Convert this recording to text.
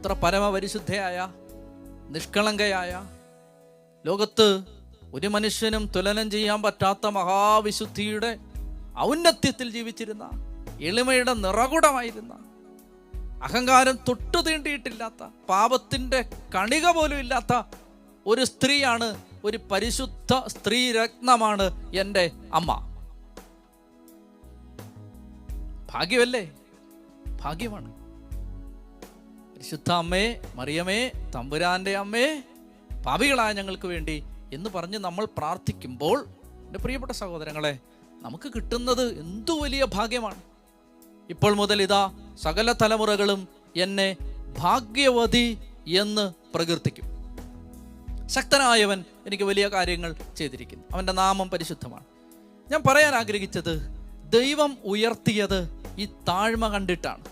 അത്ര പരമപരിശുദ്ധയായ, നിഷ്കളങ്കയായ, ലോകത്ത് ഒരു മനുഷ്യനും തുലനം ചെയ്യാൻ പറ്റാത്ത മഹാവിശുദ്ധിയുടെ ഔന്നത്യത്തിൽ ജീവിച്ചിരുന്ന, എളിമയുടെ നിറകുടമായിരുന്ന, അഹങ്കാരം തൊട്ടു തീണ്ടിയിട്ടില്ലാത്ത, പാപത്തിന്റെ കണിക പോലും ഇല്ലാത്ത ഒരു സ്ത്രീയാണ്, ഒരു പരിശുദ്ധ സ്ത്രീ രത്നമാണ് എൻ്റെ അമ്മ. ഭാഗ്യമല്ലേ? ഭാഗ്യമാണ്. പരിശുദ്ധ അമ്മേ, മറിയമേ, തമ്പുരാന്റെ അമ്മേ, പാപികളായ ഞങ്ങൾക്ക് വേണ്ടി എന്ന് പറഞ്ഞ് നമ്മൾ പ്രാർത്ഥിക്കുമ്പോൾ, എൻ്റെ പ്രിയപ്പെട്ട സഹോദരങ്ങളെ, നമുക്ക് കിട്ടുന്നത് എന്തു വലിയ ഭാഗ്യമാണ്. ഇപ്പോൾ മുതൽ ഇതാ സകല തലമുറകളും എന്നെ ഭാഗ്യവതി എന്ന് പ്രകീർത്തിക്കും. ശക്തനായവൻ എനിക്ക് വലിയ കാര്യങ്ങൾ ചെയ്തിരിക്കുന്നു, അവൻ്റെ നാമം പരിശുദ്ധമാണ്. ഞാൻ പറയാൻ ആഗ്രഹിച്ചത്, ദൈവം ഉയർത്തിയത് ഈ താഴ്മ കണ്ടിട്ടാണ്.